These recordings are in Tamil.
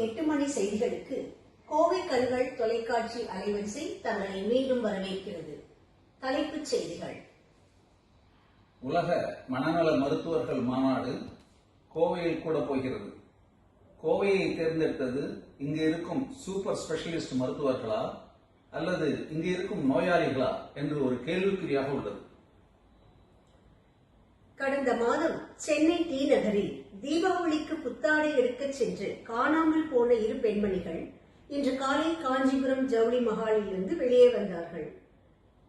8 மணி செய்திகளுக்கு கோவை கண்கள் தொலைக்காட்சி அலைவரிசை தங்களை மீண்டும் வரவேற்கிறது. தலைப்புச் செய்திகள். உலக மனநல மருத்துவர்கள் மாநாடு கோவையில் கூட போகிறது. கோவையை தேர்ந்தெடுத்தது இங்கு இருக்கும் சூப்பர் ஸ்பெஷலிஸ்ட் மருத்துவர்களா அல்லது இங்கு இருக்கும் நோயாளிகளா என்று ஒரு கேள்விக்குறியாக உள்ளது. கடந்த மாதம் சென்னை டி நகரில் தீபாவளிக்கு புத்தாடை எடுக்கச் சென்று காணாமல் போன 2 பெண்மணிகள் இன்று காலை காஞ்சிபுரம் ஜவுளி மஹாலில் இருந்து வெளியே வந்தார்கள்.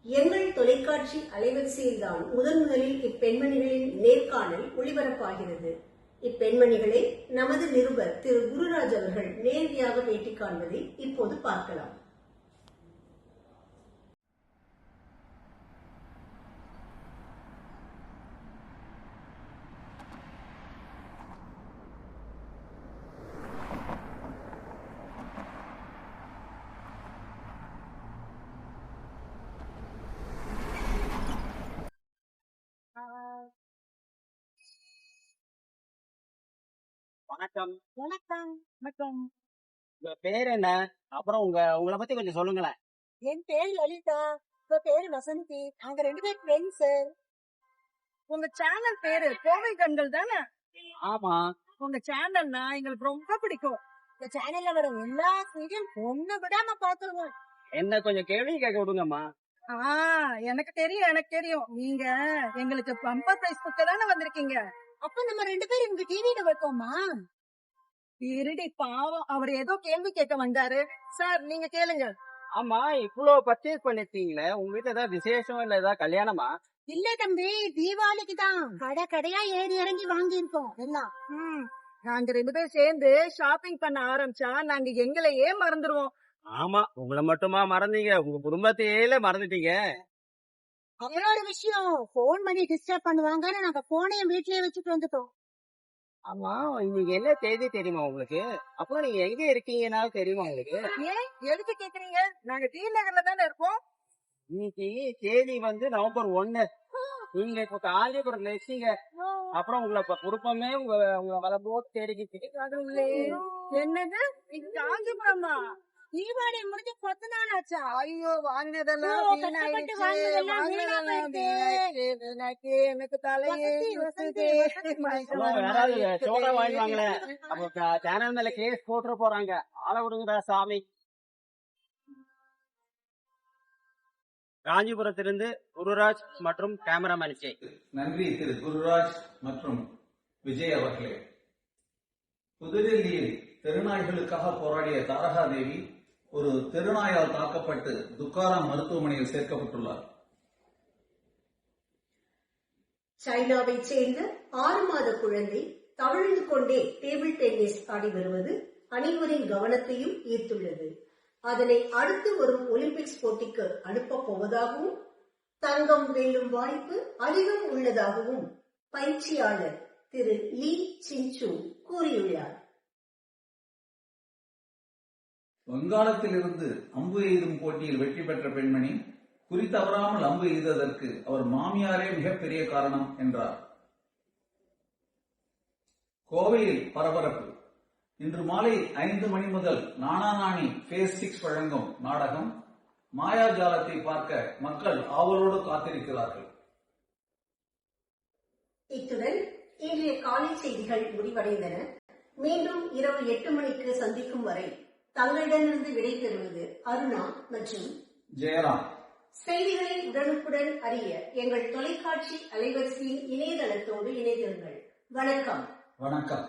எங்கள் தொலைக்காட்சி அலைவரிசையில்தான் முதலில் இப்பெண்மணிகளின் நேர்காணல் ஒளிபரப்பாகிறது. இப்பெண்மணிகளை நமது நிருபர் திரு குருராஜ் அவர்கள் நேரடியாக பேட்டி காண்பதை இப்போது பார்க்கலாம். வணக்கம். வணக்கம். வணக்கம். உங்க பேர் என்ன? அப்புறம் உங்களை பத்தி கொஞ்சம் சொல்லுங்களேன். என் பேர் லலிதா. உங்க பேரு வசந்தி. நாங்க 2 பேர் ஃப்ரெண்ட்ஸ். உங்க சேனல் பேரு கோவை கண்கள் தானே? ஆமா. உங்க சேனல்னா எங்களுக்கு ரொம்ப பிடிக்கும். இந்த சேனல்ல வர எல்லா சீரியல் ஒண்ணு விடாம பாத்துருவோம். என்ன கொஞ்சம் கேள்வி கேட்க விடுங்கம்மா. எனக்கு தெரியும். நீங்க எங்களுக்கு பம்பர் பிரைஸ் புக்க தானே வந்திருக்கீங்க. அப்ப நம்ம 2 பேரும் இங்க டிவில வைப்போமா? இருடி பாவம், அவர் ஏதோ கேள்வி கேட்க வந்தாரு. சார் நீங்க கேளுங்க. ஆமா, இவ்வளவு பர்ச்சேஸ் பண்ணிருக்கீங்களே, உங்க வீட்டுல ஏதாவது விசேஷம் இல்ல ஏதாவது கல்யாணமா? இல்ல தம்பி, தீபாவளிக்கு தான் கடையா ஏறி இறங்கி வாங்கியிருக்கோம் எல்லாம். நாங்க 2 பேரும் சேர்ந்து ஷாப்பிங் பண்ண ஆரம்பிச்சா நாங்க எங்களையே மறந்துடுவோம். ஆமா, உங்களை மட்டுமா மறந்தீங்க, உங்க குடும்பத்தையே மறந்துட்டீங்க. அவரோட விஷயம் போன் பண்ணி டிஸ்டர்ப் பண்ணுவாங்கன்னு நாங்க போனையும் வீட்லயே வச்சுட்டு வந்துட்டோம். ஆமா, இன்னைக்கு என்ன தேதி தெரியுமா உங்களுக்கு? அப்புறம் நீங்க எங்க இருக்கீங்கன்னாலும் தெரியுமா உங்களுக்கு? ஏன் எதுக்கு கேக்குறீங்க? நாங்க டி நகர்ல தானே இருக்கோம். இன்னைக்கு தேதி வந்து நவம்பர் 1. நீங்க இப்ப காஞ்சிபுரத்துல இருக்கீங்க. அப்புறம் உங்களை குடும்பமே உங்க வளபோது தேடிக்கிட்டு. என்னது காஞ்சிபுரமா? தீபாவளி முடிஞ்சு 10 நாள் ஆச்சா? ஐயோ, வாங்கினதெல்லாம் எனக்கு தலையே சோடா வாங்கிவாங்களே, அப்ப சேனல் மேல கேஸ் போட்டு போறாங்க. ஆள விடுங்கடா சாமி. காஞ்சிபுரத்திலிருந்து குருராஜ் மற்றும் கேமராமேன் விஜய். நன்றி திரு குருராஜ் மற்றும் விஜய் அவர்களே. புதுடெல்லியில் தெருநாய்களுக்காக போராடிய தாரகா தேவி ஒரு தெருநாயால் தாக்கப்பட்டு துக்காராம் மருத்துவமனையில் சேர்க்கப்பட்டுள்ளார். சைனாவை சேர்ந்த 6 மாத குழந்தை தவழ்ந்து கொண்டே டேபிள் டென்னிஸ் ஆடி வருவது அனைவரின் கவனத்தையும் ஈர்த்துள்ளது. அதனை அடுத்து வரும் ஒலிம்பிக்ஸ் போட்டிக்கு அனுப்ப போவதாகவும் தங்கம் வெல்லும் வாய்ப்பு அதிகம் உள்ளதாகவும் பயிற்சியாளர் திரு லீ சின்சு கூறியுள்ளார். வங்காளத்தில் இருந்து அம்பு எய்தும் போட்டியில் வெற்றி பெற்ற பெண்மணி குறி தவறாமல் அம்பு எய்ததற்கு அவர் மாமியாரே மிகப்பெரிய காரணம் என்றார். கோவையில் பரபரப்பு. இன்று மாலை 5 மணி முதல் நானா நாணி ஃபேஸ் 6 வழங்கும் நாடகம் மாயாஜாலத்தை பார்க்க மக்கள் ஆவலோடு காத்திருக்கிறார்கள். இத்துடன் இன்றைய காலை செய்திகள் முடிவடைந்தன. மீண்டும் இரவு 8 மணிக்கு சந்திக்கும் வரை தங்களிடமிருந்து விடை பெறுவது அருணா மற்றும் ஜெயராம். செய்திகளை உடனுக்குடன் அறிய எங்கள் தொலைக்காட்சி அலைவரிசையின் இணையதளத்தோடு இணைந்திருங்கள். வணக்கம். வணக்கம்.